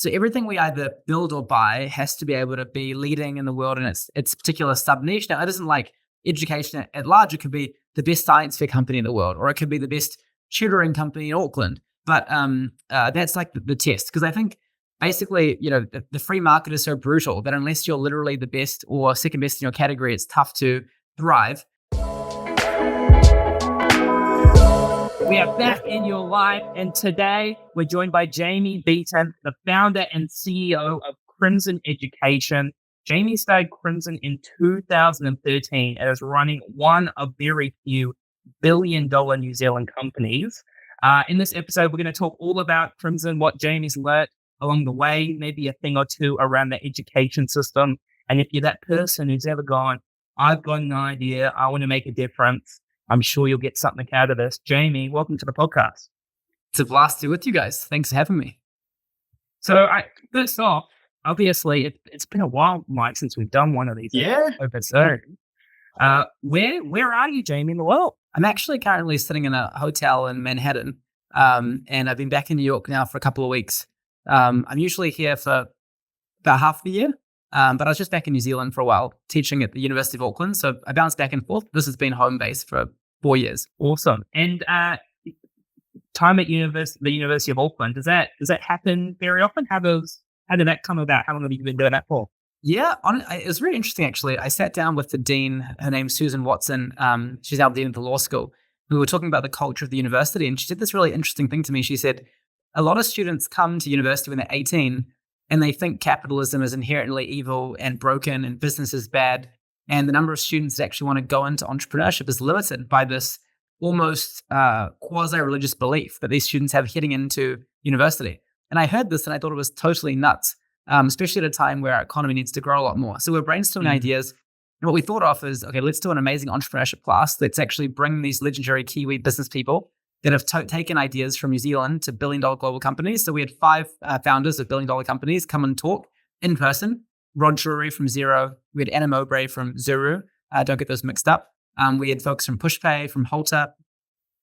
So everything we either build or buy has to be able to be leading in the world in its particular sub niche. Now, it isn't like education at large. It could be the best science fair company in the world, or it could be the best tutoring company in Auckland. But that's like the test, because I think basically, the free market is so brutal that unless you're literally the best or second best in your category, it's tough to thrive. We are back in your life, and today we're joined by Jamie Beaton, the founder and CEO of Crimson Education. Jamie started Crimson in 2013 and is running one of very few billion-dollar New Zealand companies. In this episode, we're going to talk all about Crimson, what Jamie's learnt along the way, maybe a thing or two around the education system. And if you're that person who's ever gone, I've got an idea, I want to make a difference, I'm sure you'll get something out of this. Jamie, welcome to the podcast. It's a blast to be with you guys. Thanks for having me. So first off, obviously, it's been a while, Mike, since we've done one of these episodes. Where are you, Jamie, in the world? I'm actually currently sitting in a hotel in Manhattan, and I've been back in New York now for a couple of weeks. I'm usually here for about half the year, but I was just back in New Zealand for a while, teaching at the University of Auckland. So I bounce back and forth. This has been home base for 4 years. Awesome. And time at the University of Auckland, does that happen very often? How did that come about? How long have you been doing that for? Yeah, it was really interesting, actually. I sat down with the dean. Her name's Susan Watson. She's now the dean of the law school. We were talking about the culture of the university, and she said this really interesting thing to me. She said, a lot of students come to university when they're 18, and they think capitalism is inherently evil and broken and business is bad. And the number of students that actually want to go into entrepreneurship is limited by this almost quasi-religious belief that these students have heading into university. And I heard this and I thought it was totally nuts. Especially at a time where our economy needs to grow a lot more. So we're brainstorming ideas. And what we thought of is, okay, let's do an amazing entrepreneurship class. Let's actually bring these legendary Kiwi business people that have taken ideas from New Zealand to billion-dollar global companies. So we had 5 founders of billion-dollar companies come and talk in person. Rod Drury from Xero. We had Anna Mowbray from Zuru. Don't get those mixed up. We had folks from PushPay, from Halter,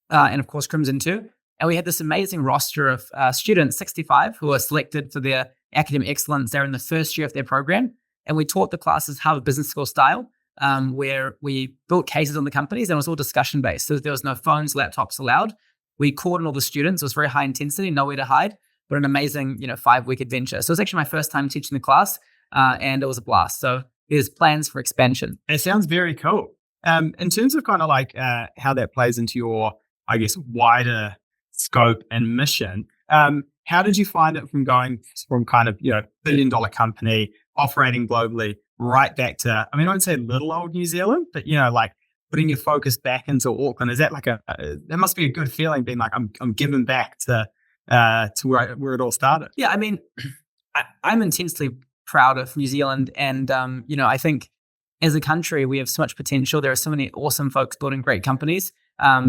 and of course Crimson too. And we had this amazing roster of students, 65, who were selected for their academic excellence. They're in the first year of their program. And we taught the classes Harvard Business School style, where we built cases on the companies, and it was all discussion-based. So there was no phones, laptops allowed. We called on all the students. It was very high intensity, nowhere to hide, but an amazing 5-week adventure. So it was actually my first time teaching the class, and it was a blast. So there's plans for expansion. It sounds very cool. In terms of kind of like how that plays into your, I guess, wider scope and mission, how did you find it from going from kind of, billion-dollar company operating globally right back to, I won't say little old New Zealand, but, like putting your focus back into Auckland? Is that like that must be a good feeling, being like, I'm giving back to where it all started? Yeah. I'm intensely proud of New Zealand. And, I think as a country, we have so much potential. There are so many awesome folks building great companies,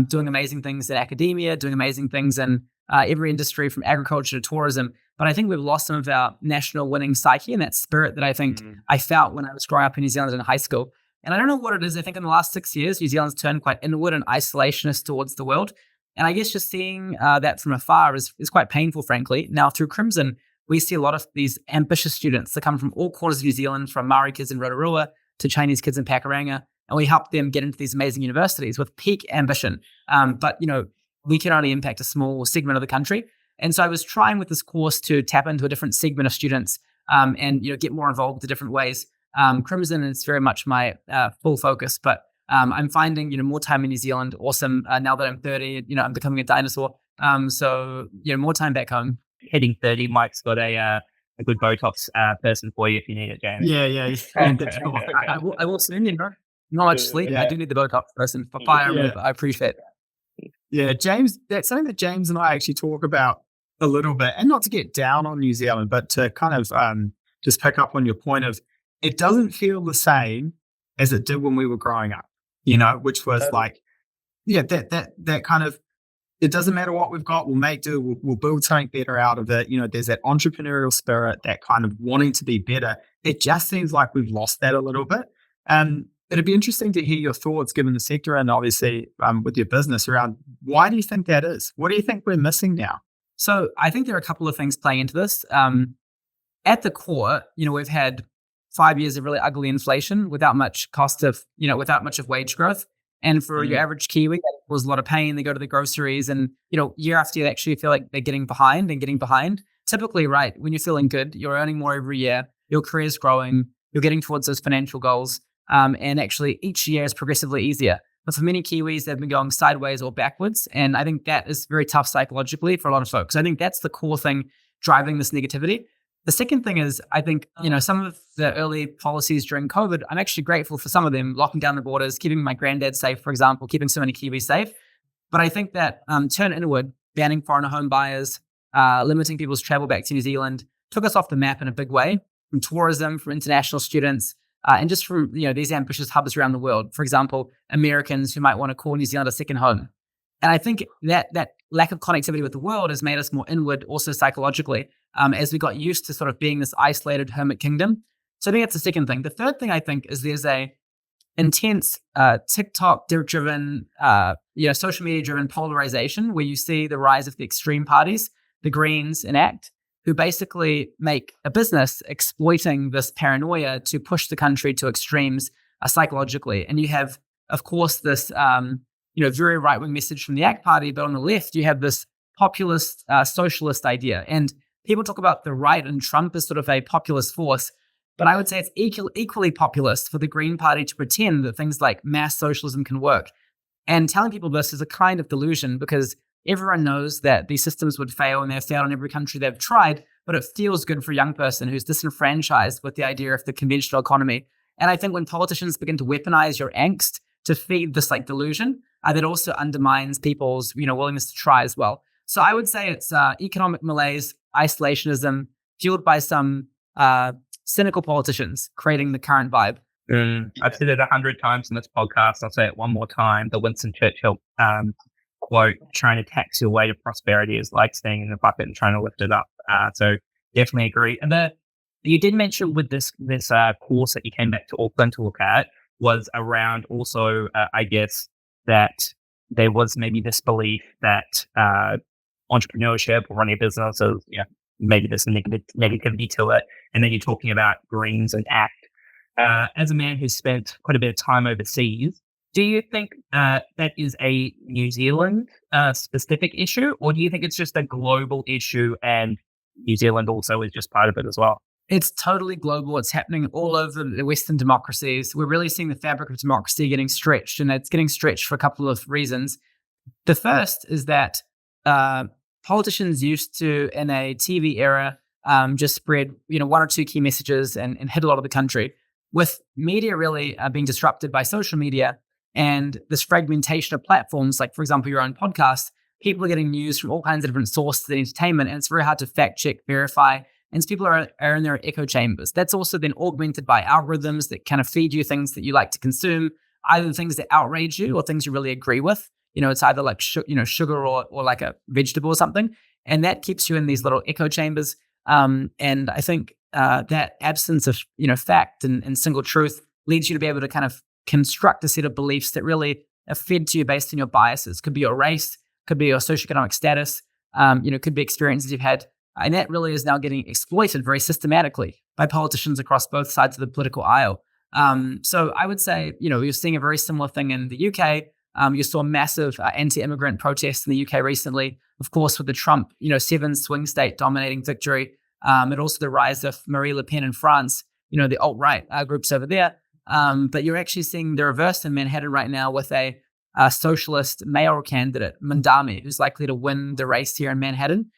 doing amazing things in academia, doing amazing things in every industry from agriculture to tourism. But I think we've lost some of our national winning psyche and that spirit that I think I felt when I was growing up in New Zealand in high school. And I don't know what it is. I think in the last 6 years, New Zealand's turned quite inward and isolationist towards the world. And I guess just seeing that from afar is quite painful, frankly. Now, through Crimson, we see a lot of these ambitious students that come from all corners of New Zealand, from Maori kids in Rotorua to Chinese kids in Pakuranga. And we help them get into these amazing universities with peak ambition. But we can only impact a small segment of the country. And so I was trying with this course to tap into a different segment of students and get more involved in different ways. Crimson is very much my full focus, but I'm finding more time in New Zealand awesome. Now that I'm 30, I'm becoming a dinosaur. So more time back home. Hitting 30, Mike's got a good Botox person for you if you need it, Jamie. Yeah. I will soon, not much sleep. Yeah. I do need the Botox person for fire, but I appreciate it. Yeah, James, that's something that James and I actually talk about a little bit, and not to get down on New Zealand, but to kind of just pick up on your point of, it doesn't feel the same as it did when we were growing up, which was like, that kind of, it doesn't matter what we've got, we'll make do, we'll build something better out of it. There's that entrepreneurial spirit, that kind of wanting to be better. It just seems like we've lost that a little bit. It'd be interesting to hear your thoughts, given the sector and obviously with your business, around why do you think that is? What do you think we're missing now? So I think there are a couple of things playing into this. at the core, we've had 5 years of really ugly inflation without much without much of wage growth. And for your average Kiwi, that was a lot of pain. They go to the groceries and, year after year, they actually feel like they're getting behind and getting behind. Typically, right, when you're feeling good, you're earning more every year, your career's growing, you're getting towards those financial goals. And actually each year is progressively easier. But for many Kiwis, they've been going sideways or backwards. And I think that is very tough psychologically for a lot of folks. I think that's the core thing driving this negativity. The second thing is, I think, some of the early policies during COVID, I'm actually grateful for some of them, locking down the borders, keeping my granddad safe, for example, keeping so many Kiwis safe. But I think that turn inward, banning foreigner home buyers, limiting people's travel back to New Zealand, took us off the map in a big way, from tourism, from international students, and just from these ambitious hubs around the world. For example, Americans who might want to call New Zealand a second home. And I think that lack of connectivity with the world has made us more inward, also psychologically, as we got used to sort of being this isolated hermit kingdom. So I think that's the second thing. The third thing I think is there's a intense TikTok-driven, social media-driven polarization where you see the rise of the extreme parties, the Greens and ACT, who basically make a business exploiting this paranoia to push the country to extremes psychologically. And you have, of course, this very right-wing message from the ACT Party, but on the left, you have this populist, socialist idea. And people talk about the right and Trump as sort of a populist force, but I would say it's equally populist for the Green Party to pretend that things like mass socialism can work. And telling people this is a kind of delusion because everyone knows that these systems would fail and they've failed in every country they've tried, but it feels good for a young person who's disenfranchised with the idea of the conventional economy. And I think when politicians begin to weaponize your angst to feed this delusion, that also undermines people's willingness to try as well. So I would say it's economic malaise, isolationism, fueled by some cynical politicians creating the current vibe. I've said it 100 times in this podcast. I'll say it one more time. The Winston Churchill quote, trying to tax your way to prosperity is like staying in the bucket and trying to lift it up. So definitely agree. And you did mention with this course that you came back to Auckland to look at was around also, I guess, that there was maybe this belief that entrepreneurship or running a business is, maybe there's some negativity to it. And then you're talking about Greens and ACT. As a man who's spent quite a bit of time overseas, do you think that is a New Zealand specific issue, or do you think it's just a global issue and New Zealand also is just part of it as well? It's totally global. It's happening all over the Western democracies. We're really seeing the fabric of democracy getting stretched, and it's getting stretched for a couple of reasons. The first is that politicians used to, in a TV era, just spread one or two key messages and hit a lot of the country. With media really being disrupted by social media and this fragmentation of platforms, like, for example, your own podcast, people are getting news from all kinds of different sources of entertainment, and it's very hard to fact check, verify. And so people are in their echo chambers. That's also then augmented by algorithms that kind of feed you things that you like to consume, either things that outrage you or things you really agree with. It's either like sugar or like a vegetable or something. And that keeps you in these little echo chambers. And I think that absence of fact and single truth leads you to be able to kind of construct a set of beliefs that really are fed to you based on your biases. Could be your race, could be your socioeconomic status, could be experiences you've had. And that really is now getting exploited very systematically by politicians across both sides of the political aisle. So I would say, you're seeing a very similar thing in the UK. You saw massive anti-immigrant protests in the UK recently, of course, with the Trump, 7 swing state dominating victory. And also the rise of Marine Le Pen in France, the alt-right groups over there. But you're actually seeing the reverse in Manhattan right now with a socialist mayoral candidate, Mandami, who's likely to win the race here in Manhattan.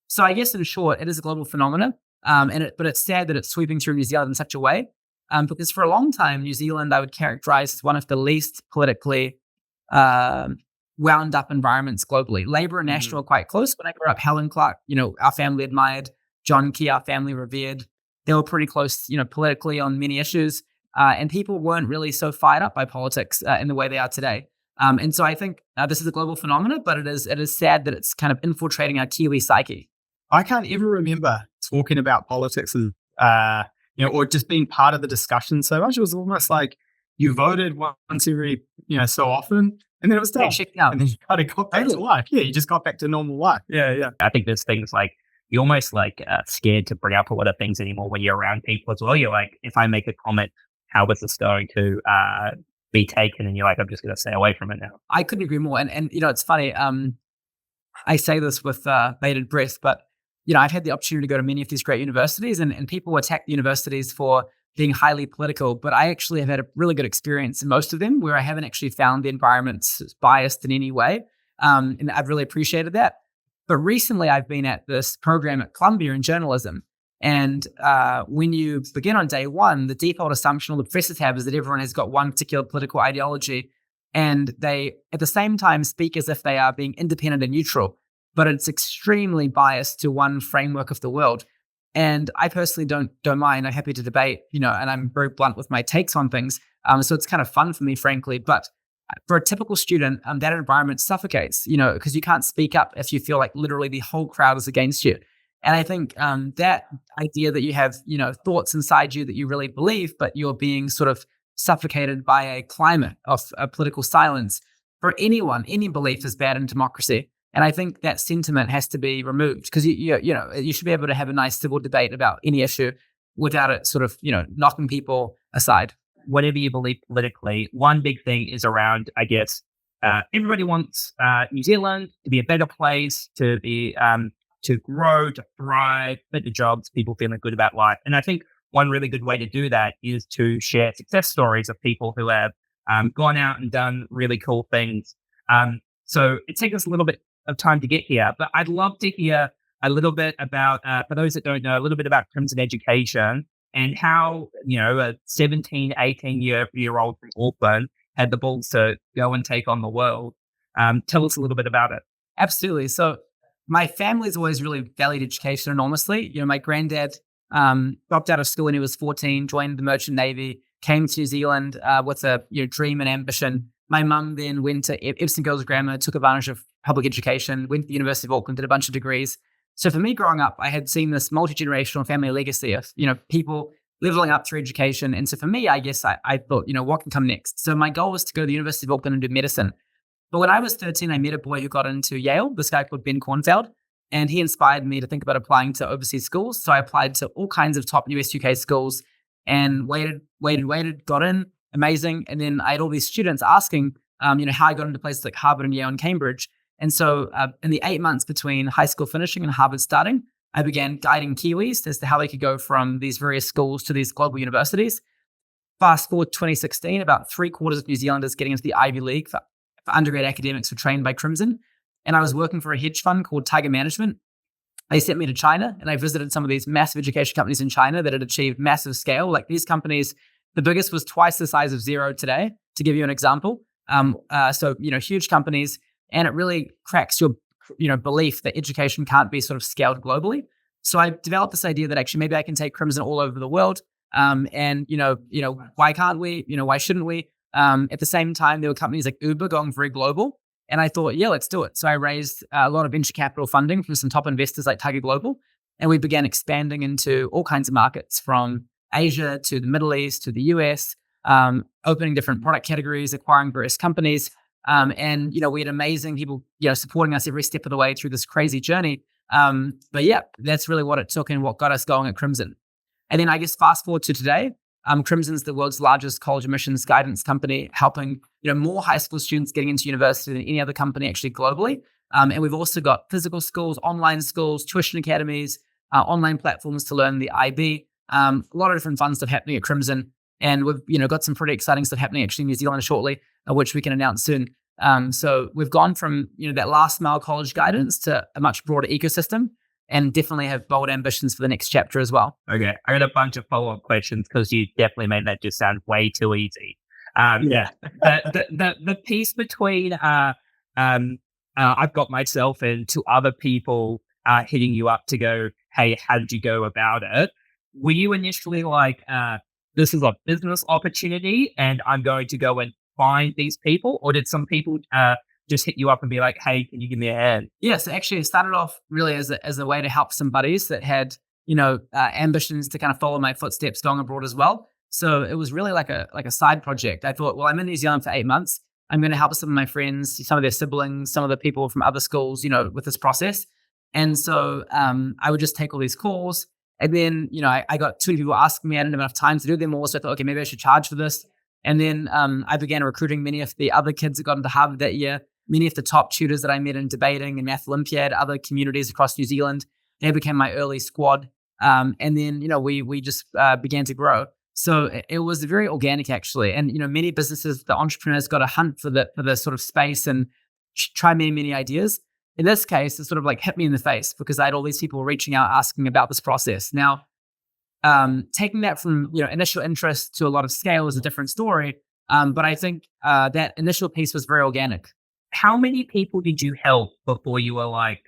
So I guess in short, it is a global phenomenon, but it's sad that it's sweeping through New Zealand in such a way, because for a long time, New Zealand I would characterize as one of the least politically wound up environments globally. Labour and National are quite close. When I grew up, Helen Clark, our family admired, John Key, our family revered. They were pretty close, politically on many issues, and people weren't really so fired up by politics in the way they are today. And so I think this is a global phenomenon, but it is sad that it's kind of infiltrating our Kiwi psyche. I can't ever remember talking about politics and, or just being part of the discussion so much. It was almost like you voted once every, so often, and then it was done. Checked out. And then you kind of got back to life. Yeah, you just got back to normal life. Yeah. I think there's things like you're almost like scared to bring up a lot of things anymore when you're around people as well. You're like, if I make a comment, how is this going to be taken? And you're like, I'm just going to stay away from it now. I couldn't agree more. And it's funny. I say this with bated breath, but I've had the opportunity to go to many of these great universities, and people attack the universities for being highly political, but I actually have had a really good experience in most of them where I haven't actually found the environments biased in any way. And I've really appreciated that. But recently I've been at this program at Columbia in journalism. And when you begin on day one, the default assumption all the professors have is that everyone has got one particular political ideology. And they, at the same time, speak as if they are being independent and neutral, but it's extremely biased to one framework of the world. And I personally don't mind. I'm happy to debate, and I'm very blunt with my takes on things. So it's kind of fun for me, frankly. But for a typical student, that environment suffocates, because you can't speak up if you feel like literally the whole crowd is against you. And I think that idea that you have, thoughts inside you that you really believe, but you're being sort of suffocated by a climate of political silence, for anyone, any belief is bad in democracy. And I think that sentiment has to be removed, because you should be able to have a nice civil debate about any issue without it sort of knocking people aside. Whatever you believe politically, one big thing is around, I guess, everybody wants New Zealand to be a better place, to be to grow, to thrive, better jobs, people feeling good about life. And I think one really good way to do that is to share success stories of people who have gone out and done really cool things. So it takes us a little bit of time to get here, but I'd love to hear a little bit about, for those that don't know, a little bit about Crimson Education and how, a 17, 18-year-old from Auckland had the balls to go and take on the world. Tell us a little bit about it. Absolutely. So my family's always really valued education enormously. My granddad dropped out of school when he was 14, joined the Merchant Navy, came to New Zealand with a dream and ambition. My mum then went to Epsom Girls Grammar, took advantage of public education, went to the University of Auckland, did a bunch of degrees. So for me growing up, I had seen this multi-generational family legacy of, people leveling up through education. And so for me, I guess I thought, what can come next? So my goal was to go to the University of Auckland and do medicine. But when I was 13, I met a boy who got into Yale, this guy called Ben Kornfeld, and he inspired me to think about applying to overseas schools. So I applied to all kinds of top US, UK schools and waited, got in, amazing. And then I had all these students asking, how I got into places like Harvard and Yale and Cambridge. And so in the 8 months between high school finishing and Harvard starting, I began guiding Kiwis as to how they could go from these various schools to these global universities. Fast forward 2016, about 3/4 of New Zealanders getting into the Ivy League for undergrad academics were trained by Crimson. And I was working for a hedge fund called Tiger Management. They sent me to China, and I visited some of these massive education companies in China that had achieved massive scale. Like these companies, the biggest was twice the size of Xero today, to give you an example. So huge companies, and it really cracks your belief that education can't be sort of scaled globally. So I developed this idea that actually maybe I can take Crimson all over the world. And why can't we? Why shouldn't we? At the same time, there were companies like Uber going very global. And I thought, yeah, let's do it. So I raised a lot of venture capital funding from some top investors like Tiger Global. And we began expanding into all kinds of markets, from Asia to the Middle East to the US, opening different product categories, acquiring various companies. And we had amazing people, supporting us every step of the way through this crazy journey. But yeah, that's really what it took and what got us going at Crimson. And then I guess fast forward to today, Crimson's the world's largest college admissions guidance company, helping more high school students getting into university than any other company actually globally. And we've also got physical schools, online schools, tuition academies, online platforms to learn the IB. A lot of different fun stuff happening at Crimson, and we've got some pretty exciting stuff happening actually in New Zealand shortly, which we can announce soon. So we've gone from that last mile college guidance to a much broader ecosystem, and definitely have bold ambitions for the next chapter as well. Okay, I got a bunch of follow-up questions because you definitely made that just sound way too easy. The piece between I've got myself and two other people hitting you up to go, hey, how did you go about it? Were you initially like, this is a business opportunity and I'm going to go and find these people? Or did some people just hit you up and be like, hey, can you give me a hand? Yeah, so actually it started off really as a way to help some buddies that had, ambitions to kind of follow my footsteps going abroad as well. So it was really like a side project. I thought, well, I'm in New Zealand for 8 months. I'm going to help some of my friends, some of their siblings, some of the people from other schools, with this process. And so I would just take all these calls. And then, I got too many people asking me. I didn't have enough time to do them all. So I thought, okay, maybe I should charge for this. And then I began recruiting many of the other kids that got into Harvard that year, many of the top tutors that I met in debating and Math Olympiad, other communities across New Zealand. They became my early squad. And then, we just began to grow. So it was very organic, actually. And, many businesses, the entrepreneurs got a hunt for the sort of space and try many, many ideas. In this case, it sort of like hit me in the face because I had all these people reaching out, asking about this process. Now, taking that from, initial interest to a lot of scale is a different story. But I think that initial piece was very organic. How many people did you help before you were like,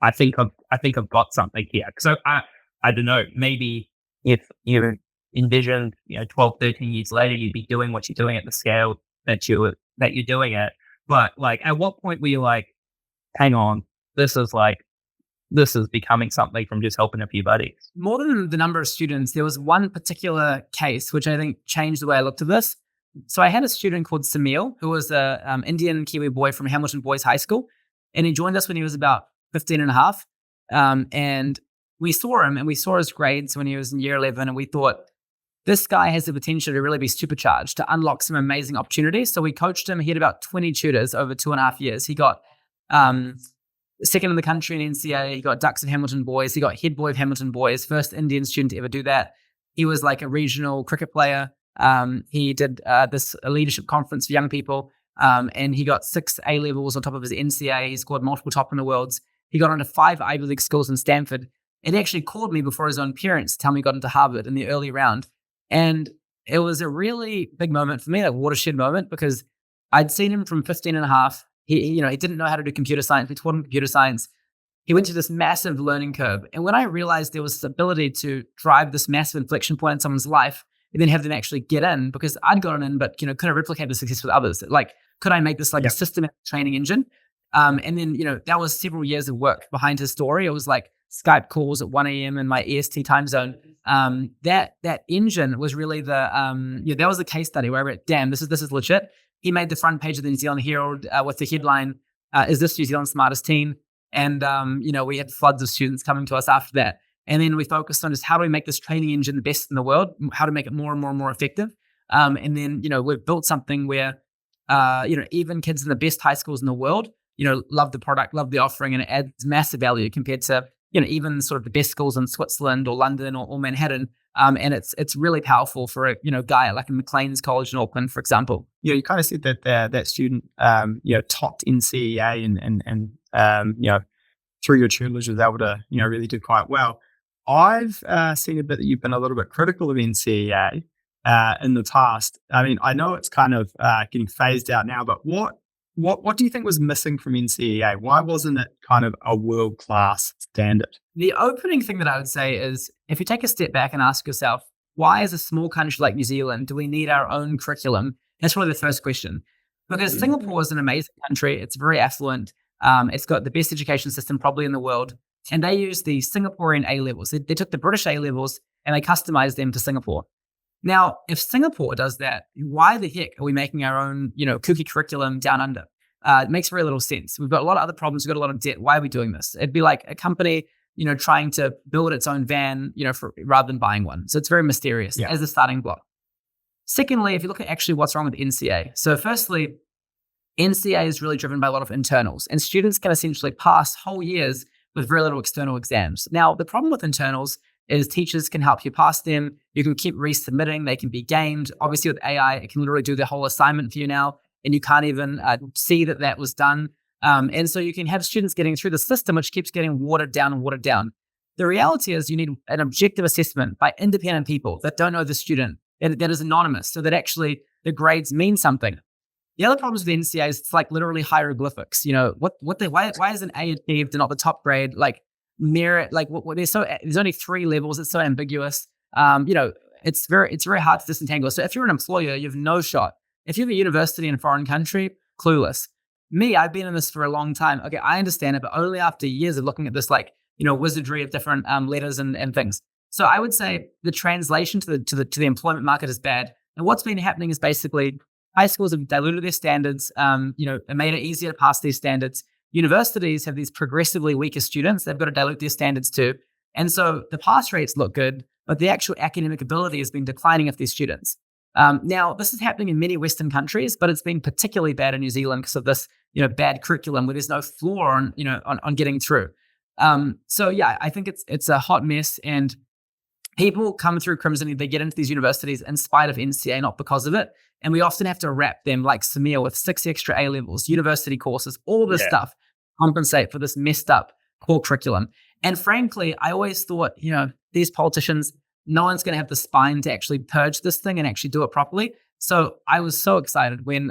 I think I've got something here? So I don't know, maybe if you envisioned, 12, 13 years later, you'd be doing what you're doing at the scale that you're doing it. But like, at what point were you like, hang on, this is becoming something from just helping a few buddies? More than the number of students, there was one particular case which I think changed the way I looked at this. So I had a student called Samil, who was a Indian Kiwi boy from Hamilton Boys High School. And he joined us when he was about 15 and a half. And we saw him and we saw his grades when he was in year 11. And we thought, this guy has the potential to really be supercharged, to unlock some amazing opportunities. So we coached him. He had about 20 tutors over 2.5 years. He got second in the country in NCEA. He got Ducks of Hamilton Boys. He got head boy of Hamilton Boys, first Indian student to ever do that. He was like a regional cricket player. He did this leadership conference for young people, and he got 6 A-levels on top of his NCEA. He scored multiple top in the worlds. He got onto 5 Ivy League schools in Stanford. And he actually called me before his own parents to tell me he got into Harvard in the early round. And it was a really big moment for me, like a watershed moment, because I'd seen him from 15 and a half. He didn't know how to do computer science. We taught him computer science. He went through this massive learning curve. And when I realized there was this ability to drive this massive inflection point in someone's life and then have them actually get in, because I'd gotten in, but, could I replicate the success with others? Like, could I make this like a systematic training engine? And then, that was several years of work behind his story. It was like Skype calls at 1 a.m. in my EST time zone. That engine was really that was the case study where I went, damn, this is legit. He made the front page of the New Zealand Herald with the headline, is this New Zealand's smartest teen? And, we had floods of students coming to us after that. And then we focused on just how do we make this training engine the best in the world, how to make it more and more and more effective. And then, we've built something where, even kids in the best high schools in the world, love the product, love the offering, and it adds massive value compared to, even sort of the best schools in Switzerland or London or Manhattan. And it's really powerful for a, guy like a Maclean's College in Auckland, for example. Yeah, you kind of said that that student, topped NCEA and through your tutelage was able to, really do quite well. I've seen a bit that you've been a little bit critical of NCEA in the past. I mean, I know it's kind of getting phased out now, but what do you think was missing from NCEA? Why wasn't it kind of a world-class standard? The opening thing that I would say is, if you take a step back and ask yourself, why as a small country like New Zealand do we need our own curriculum? That's really the first question. Because Singapore is an amazing country. It's very affluent. It's got the best education system probably in the world. And they use the Singaporean A-levels. They took the British A-levels and they customized them to Singapore. Now, if Singapore does that, why the heck are we making our own, kooky curriculum down under? It makes very little sense. We've got a lot of other problems. We've got a lot of debt. Why are we doing this? It'd be like a company, trying to build its own van, rather than buying one. So it's very mysterious as a starting block. Secondly, if you look at actually what's wrong with NCEA. So firstly, NCEA is really driven by a lot of internals, and students can essentially pass whole years with very little external exams. Now, the problem with internals is teachers can help you pass them. You can keep resubmitting. They can be gamed. Obviously, with AI, it can literally do the whole assignment for you now, and you can't even see that was done. And so you can have students getting through the system, which keeps getting watered down and watered down. The reality is you need an objective assessment by independent people that don't know the student, that is anonymous, so that actually the grades mean something. The other problems with the NCEA is it's like literally hieroglyphics. Why is an A achieved and not the top grade? Like merit, like there's only 3 levels. It's so ambiguous. It's very hard to disentangle. So if you're an employer, you have no shot. If you have a university in a foreign country, clueless. Me, I've been in this for a long time. Okay, I understand it, but only after years of looking at this, wizardry of different letters and things. So I would say the translation to the employment market is bad. And what's been happening is basically high schools have diluted their standards, made it easier to pass these standards. universities have these progressively weaker students. They've got to dilute their standards too. And so the pass rates look good, but the actual academic ability has been declining of these students. Now, this is happening in many Western countries, but it's been particularly bad in New Zealand because of this, bad curriculum where there's no floor on getting through. So yeah, I think it's a hot mess, and people come through Crimson, they get into these universities in spite of NCEA, not because of it. And we often have to wrap them like Samir with 6 extra A levels, university courses, all this stuff, compensate for this messed up core curriculum. And frankly, I always thought, these politicians, no one's going to have the spine to actually purge this thing and actually do it properly. So I was so excited when,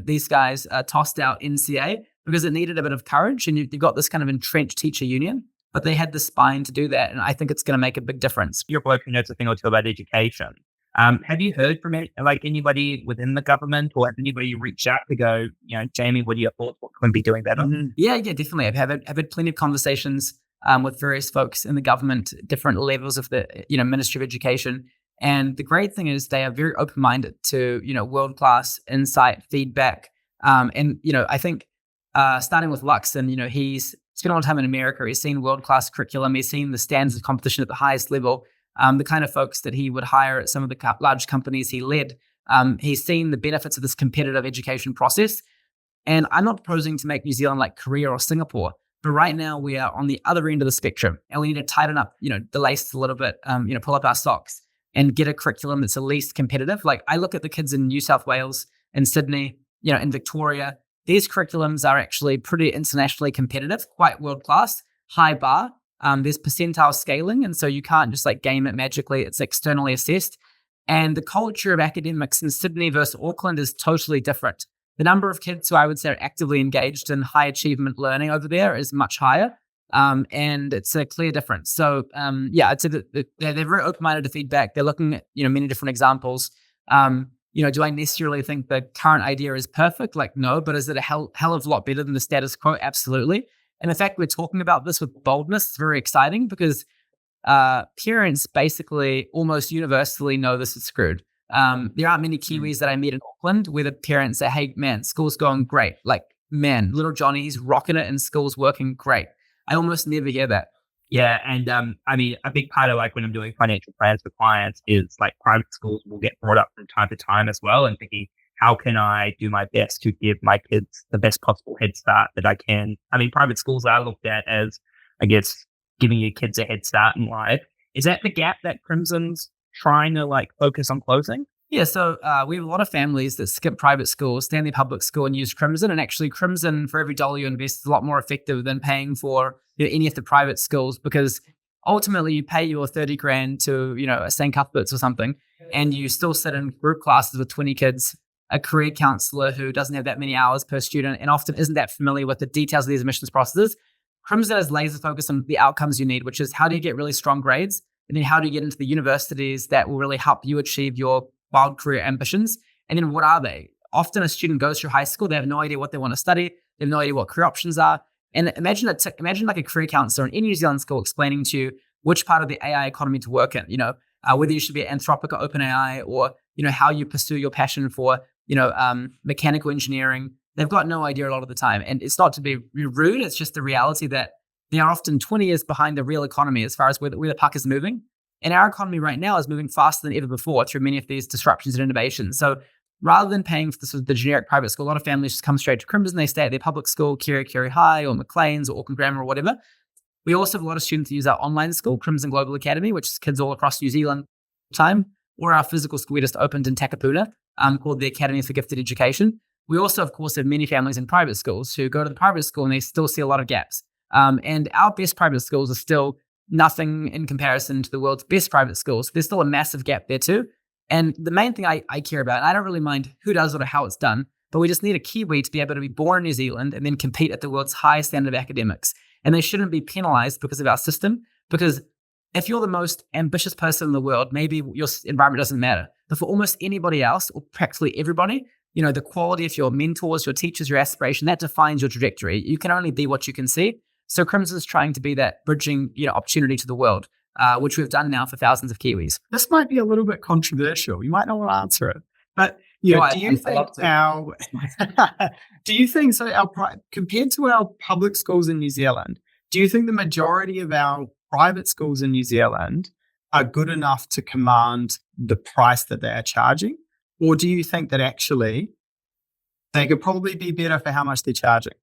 these guys tossed out NCEA because it needed a bit of courage, and you've got this kind of entrenched teacher union, but they had the spine to do that. And I think it's going to make a big difference. You're a bloke who knows a thing or two about education. Have you heard from anybody within the government, or have anybody reached out to go, Jamie, what are your thoughts? What can we be doing better? Mm-hmm. Yeah, definitely. I've had plenty of conversations with various folks in the government, different levels of the, Ministry of Education. And the great thing is they are very open-minded to, world-class insight, feedback. I think starting with Luxon, he's spent a lot of time in America. He's seen world-class curriculum. He's seen the standards of competition at the highest level. The kind of folks that he would hire at some of the large companies he led. He's seen the benefits of this competitive education process. And I'm not proposing to make New Zealand like Korea or Singapore, but right now we are on the other end of the spectrum, and we need to tighten up, the laces a little bit, pull up our socks and get a curriculum that's at least competitive. Like I look at the kids in New South Wales, in Sydney, in Victoria. These curriculums are actually pretty internationally competitive, quite world-class, high bar. There's percentile scaling, and so you can't just like game it magically. It's externally assessed. And the culture of academics in Sydney versus Auckland is totally different. The number of kids who I would say are actively engaged in high achievement learning over there is much higher. And it's a clear difference. So I'd say that they're very open-minded to feedback. They're looking at, many different examples. Do I necessarily think the current idea is perfect? Like, no, but is it a hell of a lot better than the status quo? Absolutely. And the fact we're talking about this with boldness is very exciting because parents basically almost universally know this is screwed. There aren't many Kiwis that I meet in Auckland where the parents say, hey, man, school's going great. Like, man, little Johnny's rocking it and school's working great. I almost never hear that. Yeah. And a big part of like when I'm doing financial plans for clients is like private schools will get brought up from time to time as well, and thinking, how can I do my best to give my kids the best possible head start that I can? Private schools are looked at as, I guess, giving your kids a head start in life. Is that the gap that Crimson's trying to like focus on closing? Yeah, so we have a lot of families that skip private school, stay in their public school and use Crimson. And actually Crimson, for every dollar you invest, is a lot more effective than paying for any of the private schools, because ultimately you pay your 30 grand to, a St. Cuthbert's or something, and you still sit in group classes with 20 kids, a career counselor who doesn't have that many hours per student and often isn't that familiar with the details of these admissions processes. Crimson is laser focused on the outcomes you need, which is how do you get really strong grades? And then how do you get into the universities that will really help you achieve your wild career ambitions? And then what are they? Often a student goes through high school, they have no idea what they want to study. They have no idea what career options are. And imagine like a career counselor in any New Zealand school explaining to you which part of the AI economy to work in, whether you should be at Anthropic or OpenAI, or, how you pursue your passion for, mechanical engineering. They've got no idea a lot of the time. And it's not to be rude. It's just the reality that they are often 20 years behind the real economy as far as where the puck is moving. And our economy right now is moving faster than ever before through many of these disruptions and innovations. So rather than paying for the generic private school, a lot of families just come straight to Crimson. They stay at their public school, Kerry High or Maclean's or Auckland Grammar or whatever. We also have a lot of students that use our online school, Crimson Global Academy, which is kids all across New Zealand time, or our physical school we just opened in Takapuna, called the Academy for Gifted Education. We also, of course, have many families in private schools who go to the private school and they still see a lot of gaps. And our best private schools are still nothing in comparison to the world's best private schools. There's still a massive gap there too. And the main thing I care about, and I don't really mind who does it or how it's done, but we just need a Kiwi to be able to be born in New Zealand and then compete at the world's highest standard of academics. And they shouldn't be penalized because of our system, because if you're the most ambitious person in the world, maybe your environment doesn't matter. But for almost anybody else, or practically everybody, the quality of your mentors, your teachers, your aspiration, that defines your trajectory. You can only be what you can see. So Crimson is trying to be that bridging, opportunity to the world, which we've done now for thousands of Kiwis. This might be a little bit controversial. You might not want to answer it. But Yeah. I Do you I love think to. our do you think so? Compared to our public schools in New Zealand, do you think the majority of our private schools in New Zealand are good enough to command the price that they are charging, or do you think that actually they could probably be better for how much they're charging?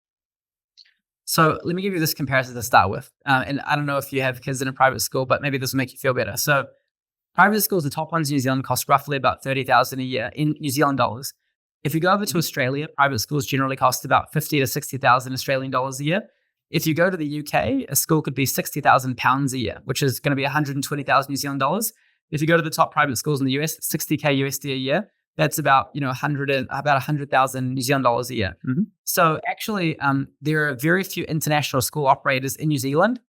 So let me give you this comparison to start with. And I don't know if you have kids in a private school, but maybe this will make you feel better. So private schools, the top ones in New Zealand cost roughly about 30,000 a year in New Zealand dollars. If you go over to Australia, private schools generally cost about 50 to 60,000 Australian dollars a year. If you go to the UK, a school could be 60,000 pounds a year, which is going to be 120,000 New Zealand dollars. If you go to the top private schools in the US, 60K USD a year. That's about 100,000 New Zealand dollars a year. Mm-hmm. So actually, there are very few international school operators in New Zealand.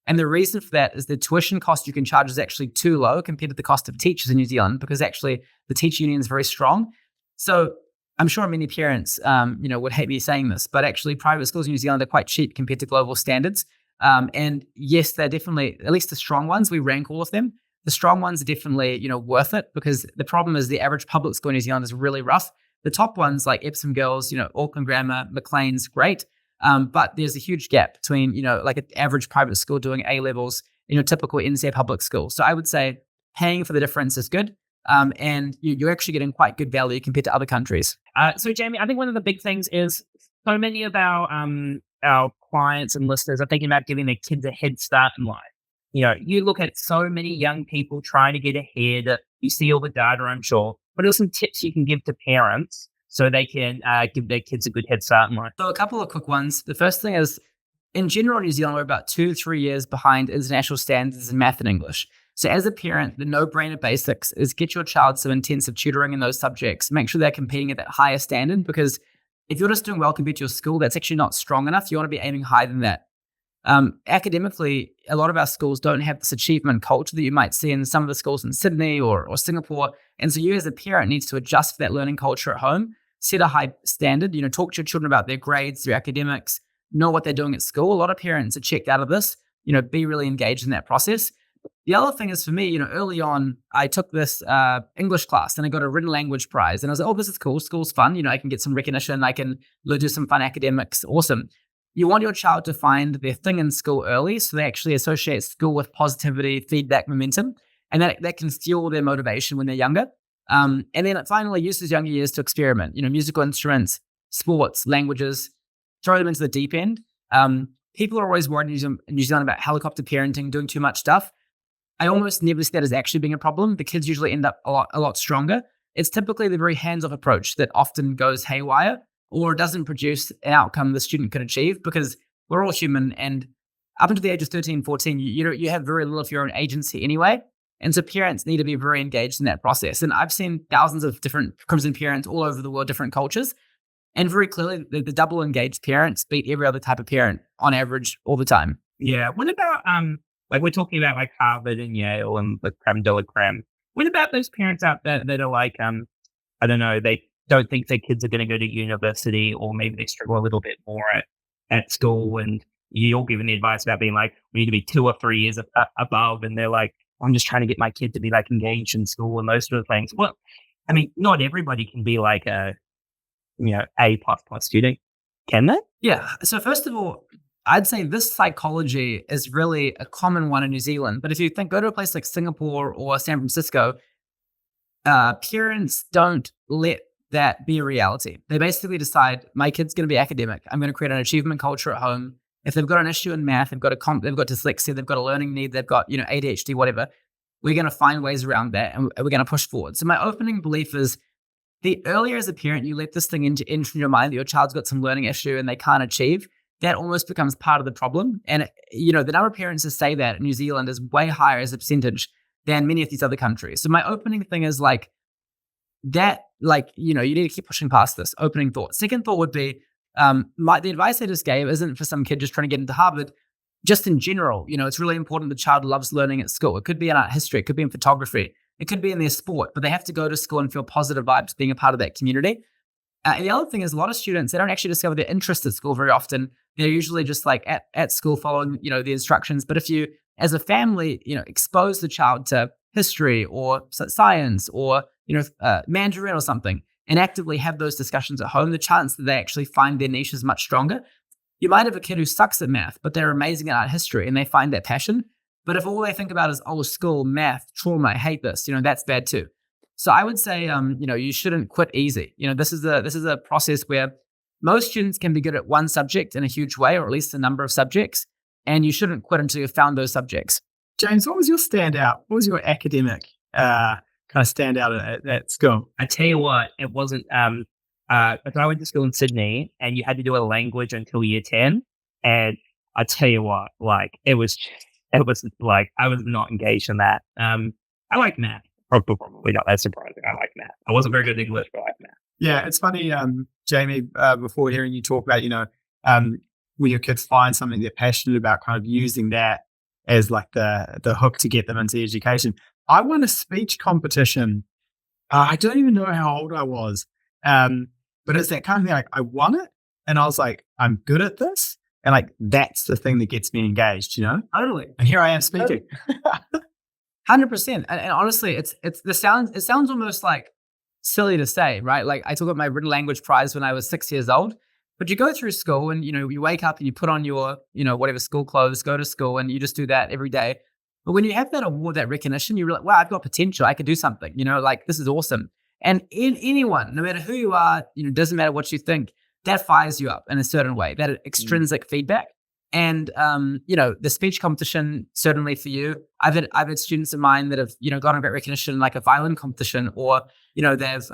And the reason for that is the tuition cost you can charge is actually too low compared to the cost of teachers in New Zealand, because actually the teacher union is very strong. So I'm sure many parents, would hate me saying this, but actually private schools in New Zealand are quite cheap compared to global standards. And yes, they're definitely, at least the strong ones, we rank all of them. The strong ones are definitely, worth it, because the problem is the average public school in New Zealand is really rough. The top ones like Epsom Girls, Auckland Grammar, Maclean's, great. But there's a huge gap between, like an average private school doing A levels and your typical NCEA public school. So I would say paying for the difference is good. And you're actually getting quite good value compared to other countries. So Jamie, I think one of the big things is so many of our clients and listeners are thinking about giving their kids a head start in life. You look at so many young people trying to get ahead. You see all the data, I'm sure. What are some tips you can give to parents so they can give their kids a good head start in life? So a couple of quick ones. The first thing is, in general, New Zealand, we're about 2-3 years behind international standards in math and English. So as a parent, the no-brainer basics is get your child some intensive tutoring in those subjects. Make sure they're competing at that higher standard, because if you're just doing well compared to your school, that's actually not strong enough. You want to be aiming higher than that. Academically, a lot of our schools don't have this achievement culture that you might see in some of the schools in Sydney or Singapore. And so you as a parent needs to adjust for that learning culture at home, set a high standard, talk to your children about their grades, their academics, know what they're doing at school. A lot of parents are checked out of this, be really engaged in that process. The other thing is, for me, early on, I took this English class and I got a written language prize. And I was like, oh, this is cool. School's fun. I can get some recognition. I can do some fun academics. Awesome. You want your child to find their thing in school early, so they actually associate school with positivity, feedback, momentum, and that can fuel their motivation when they're younger. And then finally, use those younger years to experiment. Musical instruments, sports, languages, throw them into the deep end. People are always worried in New Zealand about helicopter parenting, doing too much stuff. I almost never see that as actually being a problem. The kids usually end up a lot stronger. It's typically the very hands-off approach that often goes haywire, or doesn't produce an outcome the student can achieve, because we're all human, and up until the age of 13, 14, you have very little of your own agency anyway. And so parents need to be very engaged in that process. And I've seen thousands of different Crimson parents all over the world, different cultures. And very clearly, the double engaged parents beat every other type of parent on average all the time. Yeah. What about, like we're talking about like Harvard and Yale and the creme de la creme. What about those parents out there that are like, I don't know, they don't think their kids are going to go to university, or maybe they struggle a little bit more at school, and you're giving the advice about being like, we need to be 2 or 3 years above, and they're like, I'm just trying to get my kid to be like engaged in school and those sort of things. Well, I mean, not everybody can be like a A++ student, can they? Yeah. So first of all, I'd say this psychology is really a common one in New Zealand. But if you go to a place like Singapore or San Francisco, parents don't let that be a reality. They basically decide, my kid's going to be academic. I'm going to create an achievement culture at home. If they've got an issue in math, they've got dyslexia, they've got a learning need, they've got ADHD, whatever. We're going to find ways around that, and we're going to push forward. So my opening belief is, the earlier as a parent you let this thing enter your mind that your child's got some learning issue and they can't achieve, that almost becomes part of the problem. And the number of parents that say that in New Zealand is way higher as a percentage than many of these other countries. So my opening thing is you need to keep pushing past this. Opening thought. Second thought would be, the advice I just gave isn't for some kid just trying to get into Harvard. Just in general, it's really important the child loves learning at school. It could be in art history, it could be in photography, it could be in their sport, but they have to go to school and feel positive vibes being a part of that community. And the other thing is, a lot of students, they don't actually discover their interest at school very often. They're usually just like at school following, the instructions. But if you, as a family, expose the child to history or science or, Mandarin or something, and actively have those discussions at home, the chance that they actually find their niche is much stronger. You might have a kid who sucks at math, but they're amazing at art history and they find that passion. But if all they think about is, school, math, trauma, I hate this, that's bad too. So I would say, you shouldn't quit easy. This is a process where most students can be good at one subject in a huge way, or at least a number of subjects, and you shouldn't quit until you've found those subjects. James, what was your standout? What was your academic kind of standout at school? I tell you what, it wasn't. Because I went to school in Sydney, and you had to do a language until year 10, and I tell you what, like it was like I was not engaged in that. I like math. Probably not that surprising. I like math. I wasn't very good at English, but I like math. Yeah, it's funny, Jamie. Before hearing you talk about, when your kids find something they're passionate about, kind of using that as like the hook to get them into education. I won a speech competition. I don't even know how old I was, but it's that kind of thing. Like I won it, and I was like, I'm good at this, and like that's the thing that gets me engaged. Totally. And here I am speaking. 100%. And honestly, it sounds almost like silly to say, right? Like I took up my written language prize when I was 6 years old, but you go through school and, you wake up and you put on your, whatever school clothes, go to school, and you just do that every day. But when you have that award, that recognition, you're like, wow, I've got potential. I could do something, like this is awesome. And in anyone, no matter who you are, doesn't matter what you think, that fires you up in a certain way, that extrinsic feedback. And, the speech competition, certainly for you, I've had students of mine that have, gotten great recognition, like a violin competition, or, they've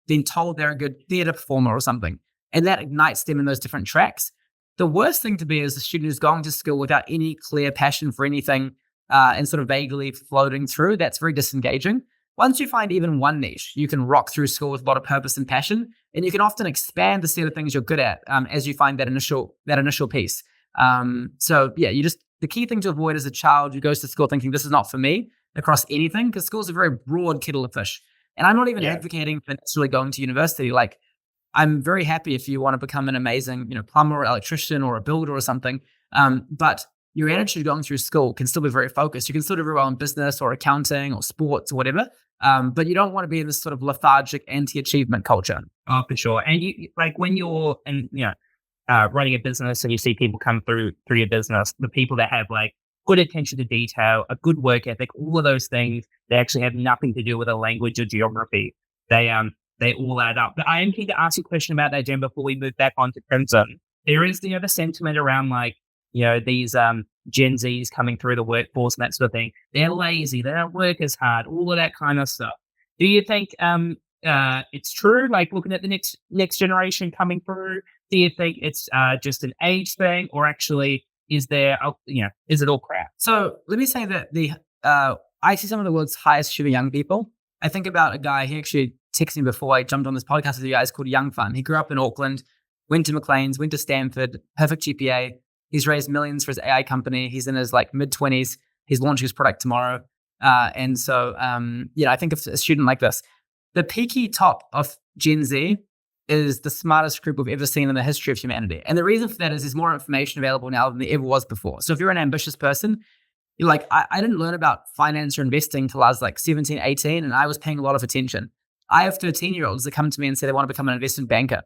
been told they're a good theater performer or something. And that ignites them in those different tracks. The worst thing to be is a student who's going to school without any clear passion for anything and sort of vaguely floating through. That's very disengaging. Once you find even one niche, you can rock through school with a lot of purpose and passion, and you can often expand the set of things you're good at as you find that initial piece. The key thing to avoid as a child who goes to school thinking this is not for me across anything, because school's a very broad kettle of fish. And I'm not even advocating for necessarily going to university. Like, I'm very happy if you want to become an amazing, plumber or electrician or a builder or something. But your attitude going through school can still be very focused. You can still do very well in business or accounting or sports or whatever. But you don't want to be in this sort of lethargic anti-achievement culture. Oh, for sure. And you like when you're running a business and you see people come through your business, the people that have like good attention to detail, a good work ethic, all of those things, they actually have nothing to do with a language or geography. They all add up. But I am keen to ask you a question about that, Jen, before we move back on to Crimson. There is the sentiment around like, these Gen Zs coming through the workforce and that sort of thing. They're lazy. They don't work as hard. All of that kind of stuff. Do you think it's true? Like looking at the next generation coming through, do you think it's just an age thing, or actually is it all crap? So let me say that I see some of the world's highest achieving young people. I think about a guy, he actually texted me before I jumped on this podcast with you guys, called Young Fun. He grew up in Auckland, went to Maclean's, went to Stanford, perfect GPA. He's raised millions for his AI company. He's in his mid-20s. He's launching his product tomorrow. I think of a student like this. The peaky top of Gen Z is the smartest group we've ever seen in the history of humanity. And the reason for that is there's more information available now than there ever was before. So if you're an ambitious person, you're like, I didn't learn about finance or investing until I was like 17, 18, and I was paying a lot of attention. I have 13-year-olds that come to me and say they want to become an investment banker.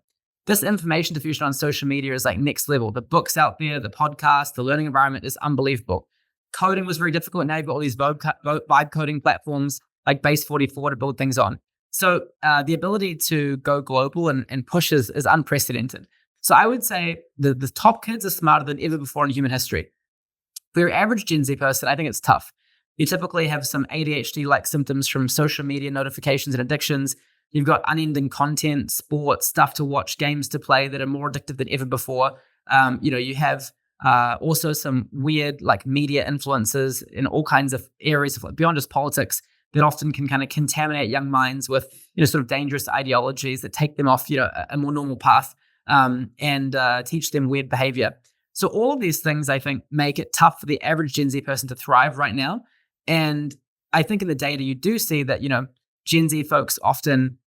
This information diffusion on social media is like next level. The books out there, the podcast, the learning environment is unbelievable. Coding was very difficult. Now you've got all these vibe coding platforms like Base 44 to build things on. So the ability to go global and push is unprecedented. So I would say the top kids are smarter than ever before in human history. For your average Gen Z person, I think it's tough. You typically have some ADHD-like symptoms from social media notifications and addictions. You've got unending content, sports, stuff to watch, games to play that are more addictive than ever before. You have also some weird like media influences in all kinds of areas of beyond just politics that often can kind of contaminate young minds with sort of dangerous ideologies that take them off a more normal path and teach them weird behavior. So all of these things, I think, make it tough for the average Gen Z person to thrive right now. And I think in the data you do see that Gen Z folks often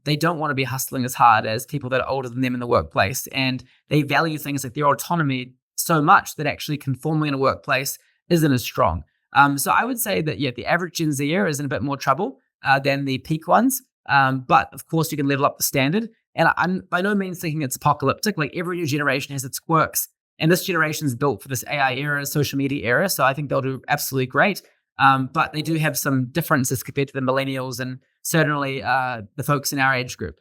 they don't want to be hustling as hard as people that are older than them in the workplace. And they value things like their autonomy so much that actually conforming in a workplace isn't as strong. So I would say that, the average Gen Zer is in a bit more trouble than the peak ones. But of course, you can level up the standard. And I'm by no means thinking it's apocalyptic. Like every new generation has its quirks. And this generation is built for this AI era, social media era. So I think they'll do absolutely great. But they do have some differences compared to the millennials and certainly the folks in our age group.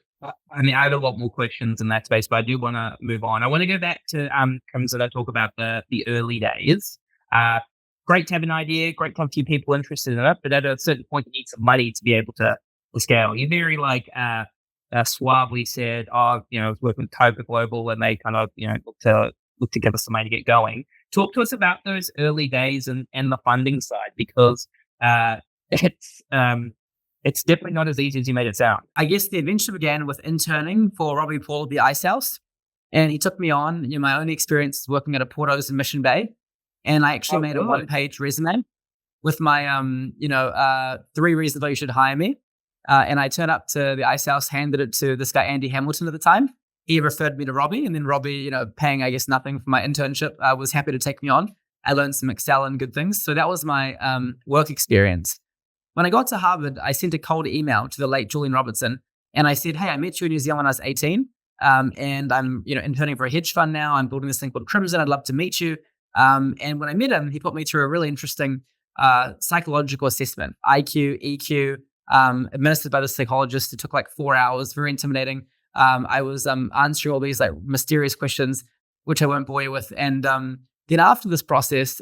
I mean, I have a lot more questions in that space, but I do want to move on. I want to go back to Crimson and talk about the early days. Great to have an idea, great to have a few people interested in it, but at a certain point, you need some money to be able to scale. You very suavely said, I was working with Coca Global, and they kind of look to give us some money to get going. Talk to us about those early days and the funding side, because it's definitely not as easy as you made it sound. I guess the adventure began with interning for Robbie Paul at the Ice House. And he took me on. My only experience working at a Portos in Mission Bay. And I actually made a one-page resume with my, 3 reasons why you should hire me. And I turned up to the Ice House, handed it to this guy, Andy Hamilton at the time. He referred me to Robbie. And then Robbie, paying, I guess, nothing for my internship, was happy to take me on. I learned some Excel and good things. So that was my work experience. When I got to Harvard, I sent a cold email to the late Julian Robertson, and I said, "Hey, I met you in New Zealand when I was 18, and I'm interning for a hedge fund now. I'm building this thing called Crimson. I'd love to meet you." And when I met him, he put me through a really interesting psychological assessment, IQ, EQ, administered by the psychologist. It took like 4 hours, very intimidating. I was answering all these like mysterious questions, which I won't bore you with. And then after this process,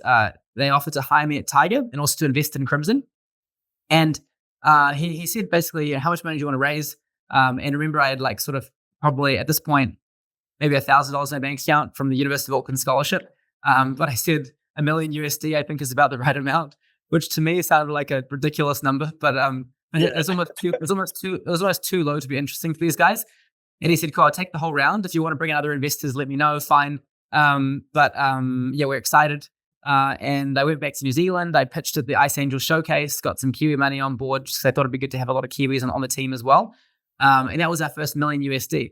they offered to hire me at Tiger and also to invest in Crimson. And he said basically, how much money do you want to raise? And remember, I had like sort of probably at this point, maybe $1,000 in my bank account from the University of Auckland scholarship. But I said $1 million USD, I think is about the right amount, which to me sounded like a ridiculous number. But it was almost too low to be interesting for these guys. And he said, "Cool, I'll take the whole round. If you want to bring in other investors, let me know. Fine." But we're excited. And I went back to New Zealand. I pitched at the Ice Angel Showcase, got some Kiwi money on board because I thought it'd be good to have a lot of Kiwis on the team as well. And that was our first $1 million USD.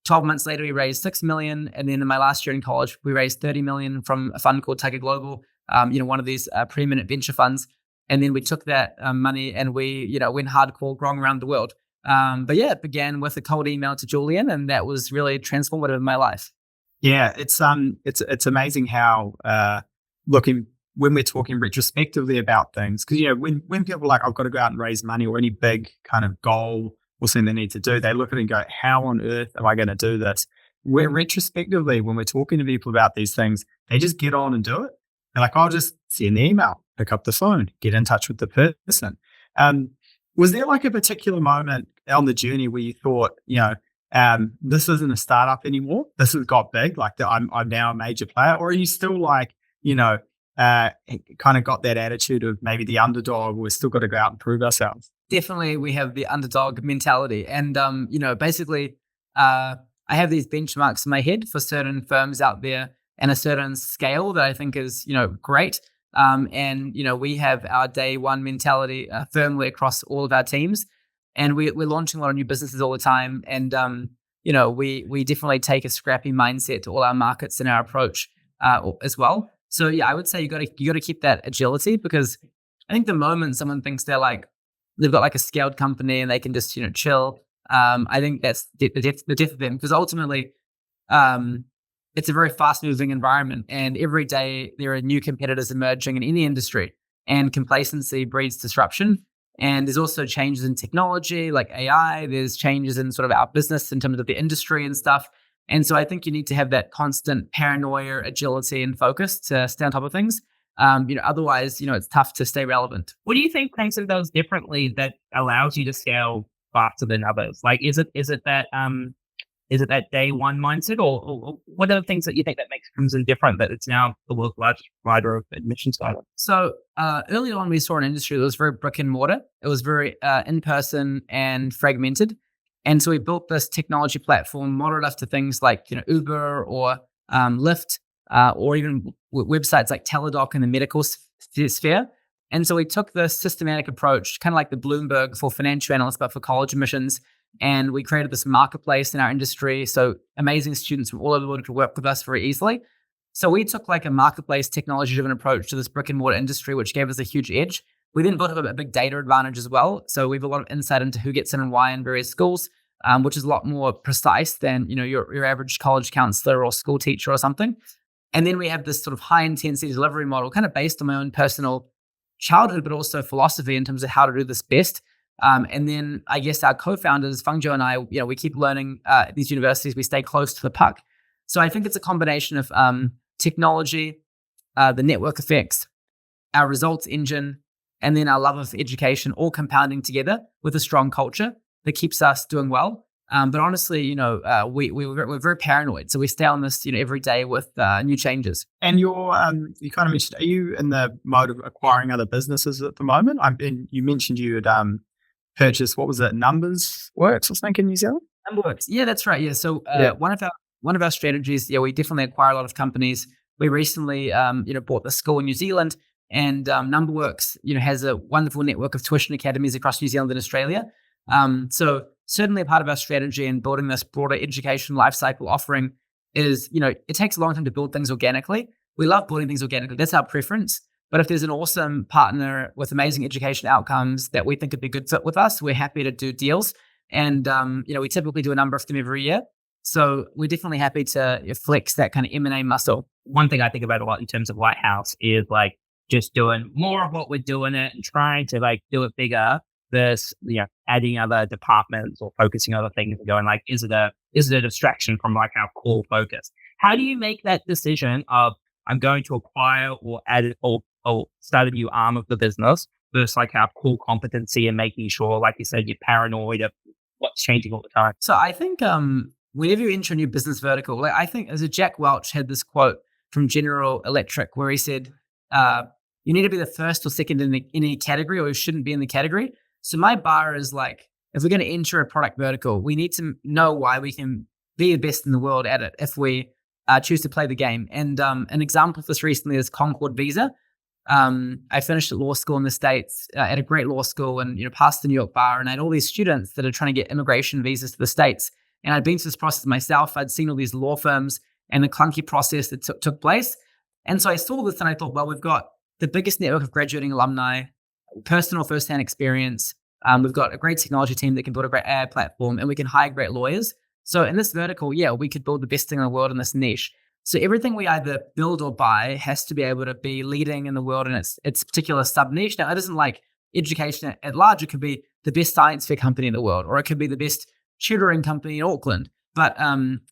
12 months later, we raised $6 million. And then in my last year in college, we raised $30 million from a fund called Tiger Global, one of these preeminent venture funds. And then we took that money and we, went hardcore growing around the world. It began with a cold email to Julian, and that was really transformative in my life. Yeah, it's amazing how when we're talking retrospectively about things, because when people are like, I've got to go out and raise money or any big kind of goal or something they need to do, they look at it and go, how on earth am I going to do this? When retrospectively, when we're talking to people about these things, they just get on and do it. They're like, I'll just send the email, pick up the phone, get in touch with the person. Was there like a particular moment on the journey where you thought, this isn't a startup anymore, this has got big, like I'm now a major player? Or are you still like, kind of got that attitude of maybe the underdog, we've still got to go out and prove ourselves? Definitely, we have the underdog mentality. And, basically, I have these benchmarks in my head for certain firms out there and a certain scale that I think is, great. We have our day one mentality firmly across all of our teams. And we're launching a lot of new businesses all the time. And, we definitely take a scrappy mindset to all our markets and our approach as well. So, I would say you got to keep that agility, because I think the moment someone thinks they've got like a scaled company and they can just, chill, I think that's the death of them, because ultimately it's a very fast moving environment, and every day there are new competitors emerging in any industry, and complacency breeds disruption. And there's also changes in technology like AI. There's changes in sort of our business in terms of the industry and stuff. And so I think you need to have that constant paranoia, agility, and focus to stay on top of things. Otherwise, it's tough to stay relevant. What do you think Crimson does differently that allows you to scale faster than others? Like, is it that day one mindset, or what are the things that you think that makes Crimson different, that it's now the world's largest provider of admissions guidance? So early on, we saw an industry that was very brick and mortar. It was very in-person and fragmented. And so we built this technology platform modeled after things like Uber or Lyft, or even websites like Teladoc in the medical sphere. And so we took this systematic approach, kind of like the Bloomberg for financial analysts, but for college admissions. And we created this marketplace in our industry, so amazing students from all over the world could work with us very easily. So we took like a marketplace technology-driven approach to this brick and mortar industry, which gave us a huge edge. We then built up a big data advantage as well. So we have a lot of insight into who gets in and why in various schools, which is a lot more precise than your average college counselor or school teacher or something. And then we have this sort of high intensity delivery model, kind of based on my own personal childhood, but also philosophy in terms of how to do this best. And then I guess our co-founders, Fangzhou and I, we keep learning at these universities. We stay close to the puck. So I think it's a combination of technology, the network effects, our results engine, and then our love of education, all compounding together with a strong culture that keeps us doing well. But honestly, we're very paranoid. So we stay on this, every day with new changes. And you kind of mentioned, are you in the mode of acquiring other businesses at the moment? You mentioned you had purchased, what was it, Numbers Works or something in New Zealand? Numberworks. Yeah, that's right. Yeah. So one of our strategies, we definitely acquire a lot of companies. We recently, bought the school in New Zealand, and Numberworks, has a wonderful network of tuition academies across New Zealand and Australia. So certainly a part of our strategy in building this broader education lifecycle offering is, it takes a long time to build things organically. We love building things organically. That's our preference. But if there's an awesome partner with amazing education outcomes that we think could be a good fit with us, we're happy to do deals. And, we typically do a number of them every year. So we're definitely happy to flex that kind of M&A muscle. One thing I think about a lot in terms of Lighthouse is just doing more of what we're doing it and trying to do it bigger versus adding other departments or focusing on other things and going is it a distraction from our core focus? How do you make that decision of I'm going to acquire or add or start a new arm of the business versus our core competency and making sure, like you said, you're paranoid of what's changing all the time? So I think whenever you enter a new business vertical, I think as a Jack Welch had this quote from General Electric where he said, you need to be the first or second in any category, or you shouldn't be in the category. So my bar is if we're going to enter a product vertical, we need to know why we can be the best in the world at it if we choose to play the game. And an example of this recently is Concord Visa. I finished at law school in the States at a great law school and, passed the New York bar, and I had all these students that are trying to get immigration visas to the States. And I'd been through this process myself. I'd seen all these law firms and the clunky process that took place. And so I saw this and I thought, well, we've got the biggest network of graduating alumni, personal first-hand experience. We've got a great technology team that can build a great AI platform, and we can hire great lawyers. So in this vertical, we could build the best thing in the world in this niche. So everything we either build or buy has to be able to be leading in the world in its particular sub-niche. Now, it isn't like education at large. It could be the best science fair company in the world, or it could be the best tutoring company in Auckland. But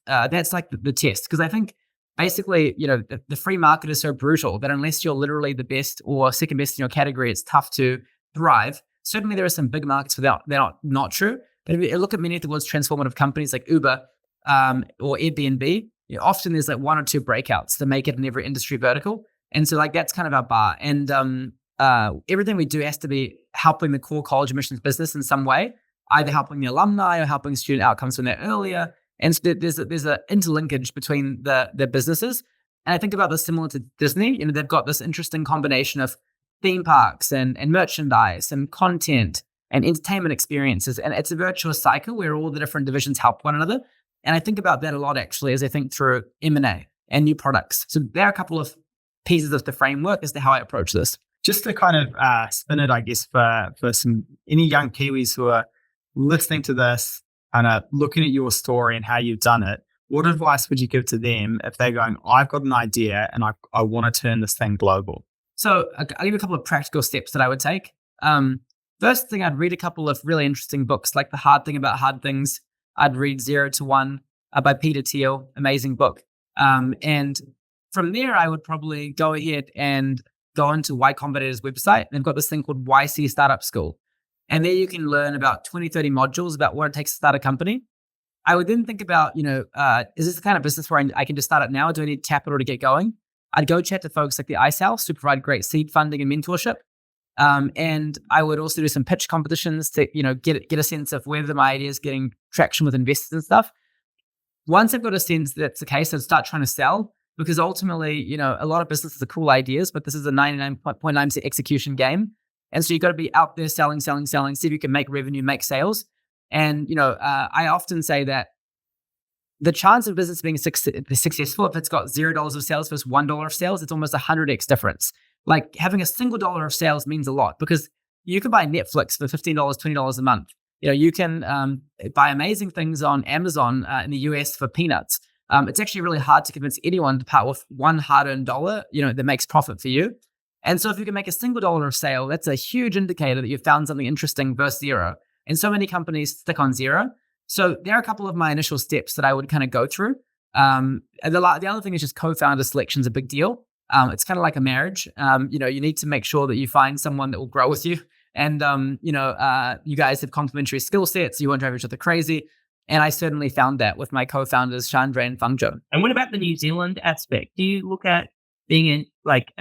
that's the test. Because I think basically, the free market is so brutal that unless you're literally the best or second best in your category, it's tough to thrive. Certainly, there are some big markets where they're not true. But if you look at many of the world's transformative companies like Uber or Airbnb, often there's one or two breakouts to make it in every industry vertical. And so that's kind of our bar. And everything we do has to be helping the core college admissions business in some way, either helping the alumni or helping student outcomes when they're earlier. And so there's an interlinkage between the businesses. And I think about this similar to Disney. They've got this interesting combination of theme parks and merchandise and content and entertainment experiences. And it's a virtuous cycle where all the different divisions help one another. And I think about that a lot, actually, as I think through M&A and new products. So there are a couple of pieces of the framework as to how I approach this. Just to kind of spin it, I guess, for any young Kiwis who are listening to this and are looking at your story and how you've done it, what advice would you give to them if they're going, I've got an idea and I want to turn this thing global? So I'll give you a couple of practical steps that I would take. First thing, I'd read a couple of really interesting books, like The Hard Thing About Hard Things. I'd read 0 to 1 by Peter Thiel, amazing book. And from there, I would probably go ahead and go into Y Combinator's website. They've got this thing called YC Startup School. And there you can learn about 20, 30 modules about what it takes to start a company. I would then think about, is this the kind of business where I can just start it now? Or do I need capital to get going? I'd go chat to folks like the Ice House who provide great seed funding and mentorship. And I would also do some pitch competitions to, get a sense of whether my idea is getting traction with investors and stuff. Once I've got a sense that's the case, I'd start trying to sell, because ultimately, a lot of businesses are cool ideas, but this is a 99.9% execution game. And so you've got to be out there selling, see if you can make revenue, make sales. And, I often say that the chance of business being successful, if it's got $0 of sales versus $1 of sales, it's almost 100x difference. like having a single dollar of sales means a lot because you can buy Netflix for $15, $20 a month. You can buy amazing things on Amazon in the US for peanuts. It's actually really hard to convince anyone to part with one hard-earned dollar, that makes profit for you. And so if you can make a single dollar of sale, that's a huge indicator that you've found something interesting versus zero. And so many companies stick on zero. So there are a couple of my initial steps that I would kind of go through. And the other thing is just co-founder selection is a big deal. It's kind of like a marriage. You need to make sure that you find someone that will grow with you. And, you guys have complementary skill sets. You won't drive each other crazy. And I certainly found that with my co-founders, Chandra and Fangzhou. And what about the New Zealand aspect? Do you look at being in, like,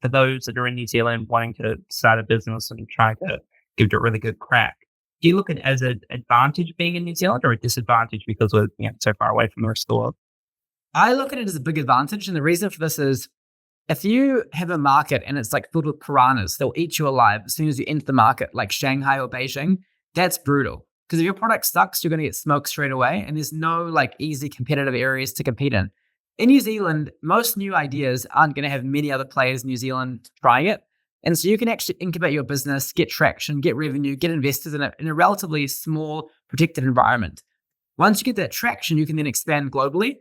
for those that are in New Zealand wanting to start a business and trying to give it a really good crack, do you look at it as an advantage being in New Zealand or a disadvantage because we're so far away from the rest of the world? I look at it as a big advantage. And the reason for this is if you have a market and it's like filled with piranhas, they'll eat you alive as soon as you enter the market, like Shanghai or Beijing. That's brutal. Because if your product sucks, you're going to get smoked straight away. And there's no like easy competitive areas to compete in. In New Zealand, most new ideas aren't going to have many other players in New Zealand trying it. And so you can actually incubate your business, get traction, get revenue, get investors in a relatively small, protected environment. Once you get that traction, you can then expand globally.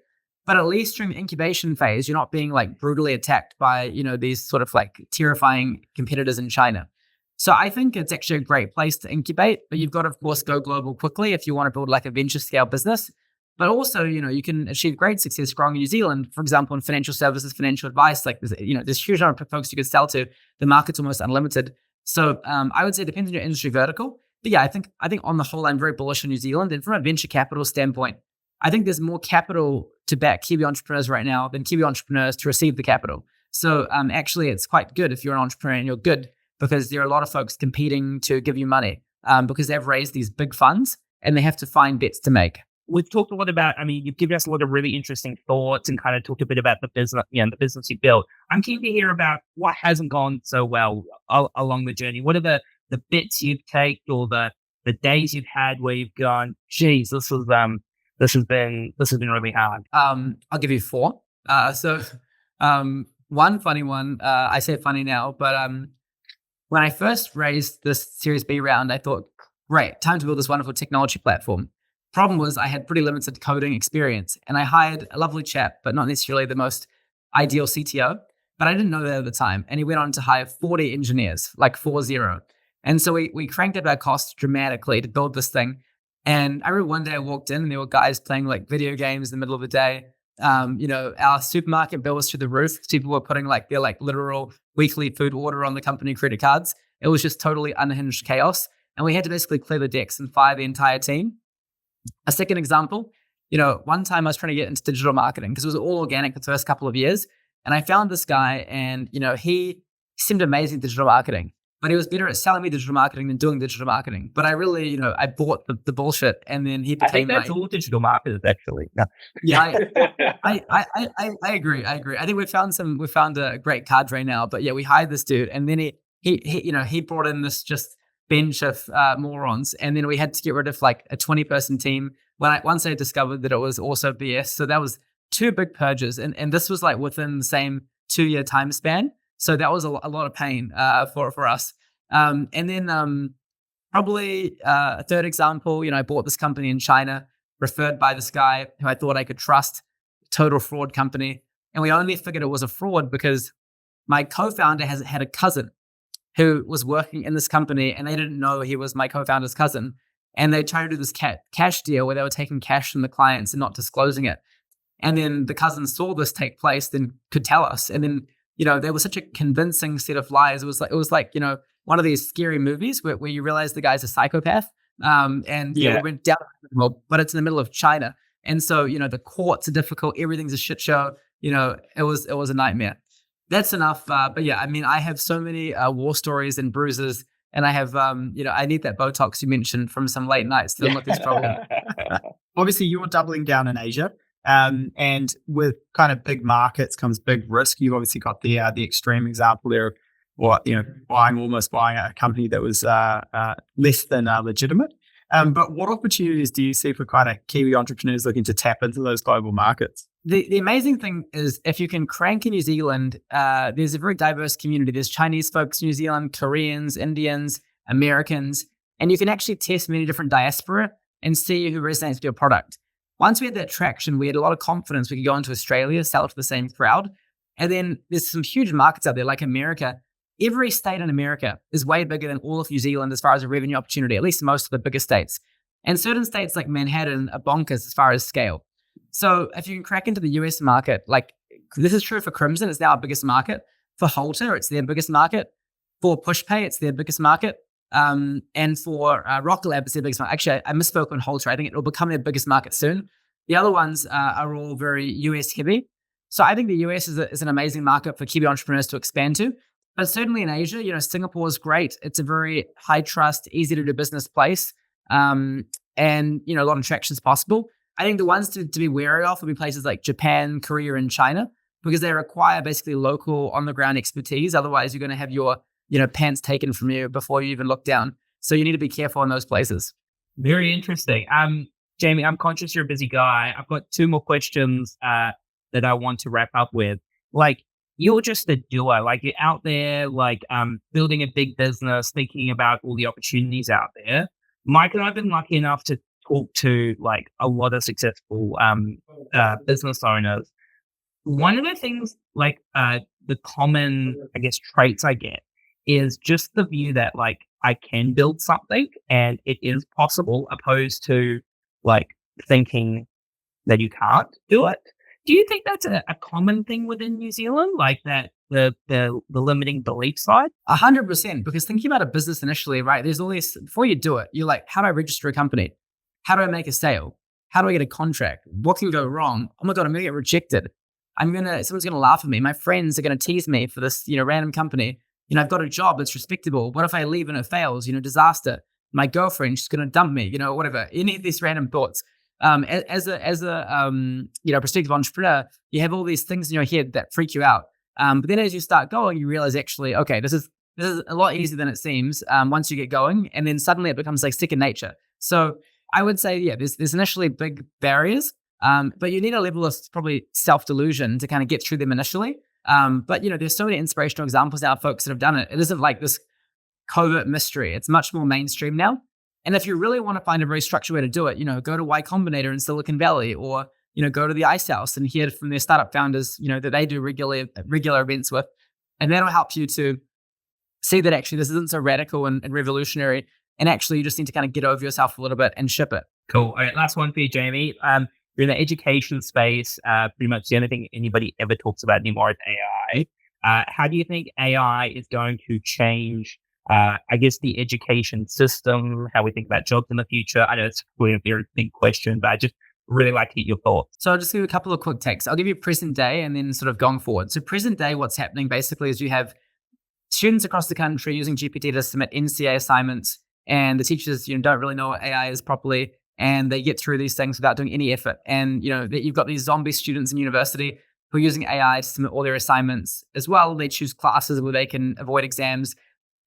But at least during the incubation phase, you're not being like brutally attacked by, these sort of like terrifying competitors in China. So I think it's actually a great place to incubate, but you've got to, of course, go global quickly if you want to build like a venture scale business. But also, you can achieve great success growing in New Zealand, for example, in financial services, financial advice. Like there's huge number of folks you could sell to. The market's almost unlimited. So I would say it depends on your industry vertical. But yeah, I think on the whole, I'm very bullish on New Zealand. And from a venture capital standpoint, I think there's more capital to back Kiwi entrepreneurs right now than Kiwi entrepreneurs to receive the capital. So actually, it's quite good if you're an entrepreneur and you're good because there are a lot of folks competing to give you money because they've raised these big funds and they have to find bets to make. We've talked a lot about, you've given us a lot of really interesting thoughts and kind of talked a bit about the business, the business you built. I'm keen to hear about what hasn't gone so well along the journey. What are the bits you've taken or the days you've had where you've gone, geez, this has been really hard? I'll give you 4. One funny one, I say funny now, but when I first raised this Series B round, I thought, great, time to build this wonderful technology platform. Problem was I had pretty limited coding experience and I hired a lovely chap, but not necessarily the most ideal CTO, but I didn't know that at the time. And he went on to hire 40 engineers, like 40. And so we cranked up our costs dramatically to build this thing. And I remember one day I walked in and there were guys playing like video games in the middle of the day. Our supermarket bill was through the roof. People were putting like their like literal weekly food order on the company credit cards. It was just totally unhinged chaos. And we had to basically clear the decks and fire the entire team. A second example, one time I was trying to get into digital marketing because it was all organic the first couple of years. And I found this guy and, he seemed amazing at digital marketing, but he was better at selling me digital marketing than doing digital marketing. But I really, I bought the bullshit and then he became I think that's all digital marketers actually. No. Yeah, I agree. I think we found a great cadre now, but yeah, we hired this dude and then he brought in this just bench of morons, and then we had to get rid of like a 20-person team once I discovered that it was also BS. So that was 2 big purges, and this was like within the same 2-year time span. So that was a lot of pain for us. And then probably a third example, I bought this company in China, referred by this guy who I thought I could trust, total fraud company, and we only figured it was a fraud because my co-founder had a cousin who was working in this company and they didn't know he was my co-founder's cousin. And they tried to do this cash deal where they were taking cash from the clients and not disclosing it. And then the cousin saw this take place, then could tell us. And then, there was such a convincing set of lies. It was like, one of these scary movies where you realize the guy's a psychopath. We went down, but it's in the middle of China. And so, the courts are difficult. Everything's a shit show. It was a nightmare. That's enough. But yeah, I have so many war stories and bruises, and I have, I need that Botox you mentioned from some late nights to deal with this problem. Obviously, you're doubling down in Asia, and with kind of big markets comes big risk. You've obviously got the extreme example there of buying a company that was less than legitimate. But what opportunities do you see for kind of Kiwi entrepreneurs looking to tap into those global markets? The amazing thing is if you can crank in New Zealand, there's a very diverse community. There's Chinese folks in New Zealand, Koreans, Indians, Americans, and you can actually test many different diaspora and see who resonates with your product. Once we had that traction, we had a lot of confidence we could go into Australia, sell it to the same crowd. And then there's some huge markets out there like America. Every state in America is way bigger than all of New Zealand as far as a revenue opportunity, at least most of the bigger states. And certain states like Manhattan are bonkers as far as scale. So if you can crack into the US market, like this is true for Crimson, it's now our biggest market. For Halter, it's their biggest market. For PushPay, it's their biggest market. And for Rocket Lab, it's their biggest market. Actually, I misspoke on Halter. I think it will become their biggest market soon. The other ones are all very US heavy. So I think the US is an amazing market for Kiwi entrepreneurs to expand to. But certainly in Asia, Singapore is great. It's a very high trust, easy to do business place. And, a lot of traction is possible. I think the ones to be wary of will be places like Japan, Korea, and China, because they require basically local on the ground expertise. Otherwise, you're going to have your, pants taken from you before you even look down. So you need to be careful in those places. Very interesting. Jamie, I'm conscious you're a busy guy. I've got two more questions that I want to wrap up with. Like, you're just a doer. Like, you're out there, building a big business, thinking about all the opportunities out there. Mike and I have been lucky enough to talk to a lot of successful business owners. One of the things, the common, traits I get is just the view that I can build something and it is possible, opposed to thinking that you can't do it. Do you think that's a common thing within New Zealand, like that the limiting belief side? 100%, because thinking about a business initially, right? There's all this, before you do it, you're like, how do I register a company? How do I make a sale? How do I get a contract? What can go wrong? Oh my God, I'm gonna get rejected. Someone's gonna laugh at me. My friends are gonna tease me for this, random company. I've got a job that's respectable. What if I leave and it fails? Disaster. My girlfriend, she's gonna dump me. Whatever. Any of these random thoughts. As a prospective entrepreneur, you have all these things in your head that freak you out. But then as you start going, you realize actually, okay, this is a lot easier than it seems. Once you get going, and then suddenly it becomes like second nature. So I would say, yeah, there's initially big barriers, but you need a level of probably self-delusion to kind of get through them initially. But there's so many inspirational examples now of folks that have done it. It isn't like this covert mystery. It's much more mainstream now. And if you really want to find a very structured way to do it, go to Y Combinator in Silicon Valley, or go to the Ice House and hear from their startup founders, that they do regular events with, and that'll help you to see that actually this isn't so radical and revolutionary, and actually you just need to kind of get over yourself a little bit and ship it. Cool. All right, last one for you, Jamie. You're in the education space. Pretty much the only thing anybody ever talks about anymore is AI. How do you think AI is going to change the education system, how we think about jobs in the future? I know it's really a very big question, but I just really like to get your thoughts. So I'll just give you a couple of quick takes. I'll give you present day and then sort of going forward. So present day, what's happening basically is you have students across the country using GPT to submit NCEA assignments, and the teachers don't really know what AI is properly, and they get through these things without doing any effort. And that you've got these zombie students in university who are using AI to submit all their assignments as well. They choose classes where they can avoid exams.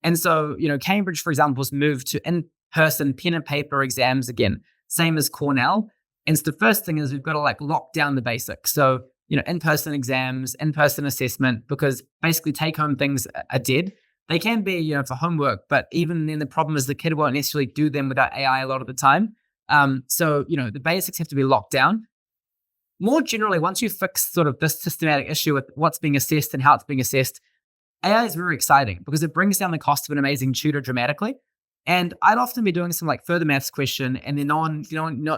And so, Cambridge, for example, has moved to in-person pen and paper exams again, same as Cornell. And so the first thing is we've got to lock down the basics. So, in-person exams, in-person assessment, because basically take-home things are dead. They can be, for homework, but even then the problem is the kid won't necessarily do them without AI a lot of the time. So, the basics have to be locked down. More generally, once you fix sort of this systematic issue with what's being assessed and how it's being assessed, AI is very exciting because it brings down the cost of an amazing tutor dramatically. And I'd often be doing some further maths question, and then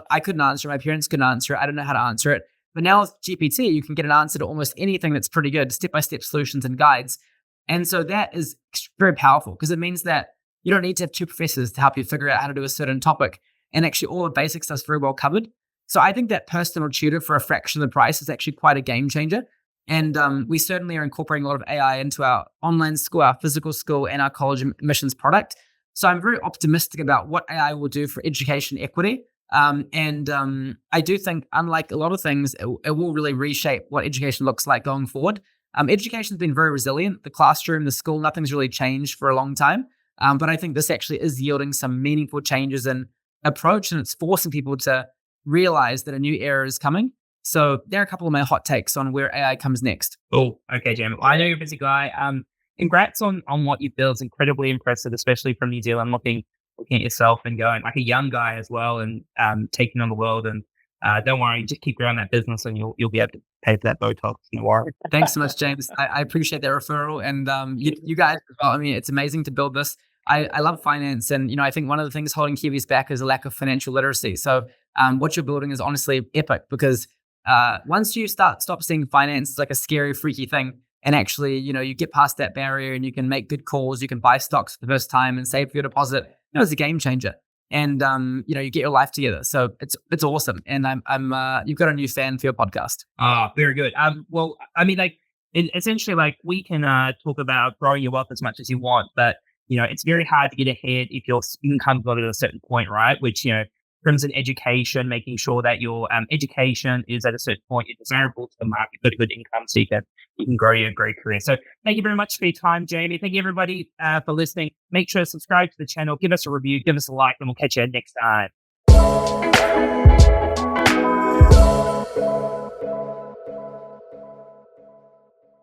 I couldn't answer it, my parents couldn't answer it, I don't know how to answer it. But now with GPT, you can get an answer to almost anything that's pretty good, step-by-step solutions and guides. And so that is very powerful because it means that you don't need to have two professors to help you figure out how to do a certain topic. And actually all the basic stuff's very well covered. So I think that personal tutor for a fraction of the price is actually quite a game changer. And we certainly are incorporating a lot of AI into our online school, our physical school, and our college admissions product. So I'm very optimistic about what AI will do for education equity. I do think, unlike a lot of things, it will really reshape what education looks like going forward. Education's been very resilient. The classroom, the school, nothing's really changed for a long time. But I think this actually is yielding some meaningful changes in approach, and it's forcing people to realize that a new era is coming. So there are a couple of my hot takes on where AI comes next. Oh, okay, Jamie. I know you're a busy guy. Congrats on what you built. It's incredibly impressive, especially from New Zealand, looking at yourself and going like a young guy as well, and taking on the world. And don't worry, just keep growing that business, and you'll be able to pay for that Botox. No worry. Thanks so much, James. I appreciate that referral, and you guys as well. I mean, it's amazing to build this. I love finance, and I think one of the things holding Kiwis back is a lack of financial literacy. So what you're building is honestly epic, because once you stop seeing finance as like a scary, freaky thing, and actually, you get past that barrier and you can make good calls, you can buy stocks for the first time and save for your deposit. It's a game changer, and you get your life together. So it's awesome, and I'm you've got a new fan for your podcast. Very good. Well, I mean, like, essentially, like, we can talk about growing your wealth as much as you want, but it's very hard to get ahead if your income got at a certain point, right? Which Crimson Education, making sure that your education is at a certain point, it's desirable to the market, got a good income, so you can grow your great career. So thank you very much for your time, Jamie. Thank you, everybody, for listening. Make sure to subscribe to the channel, give us a review, give us a like, and we'll catch you next time.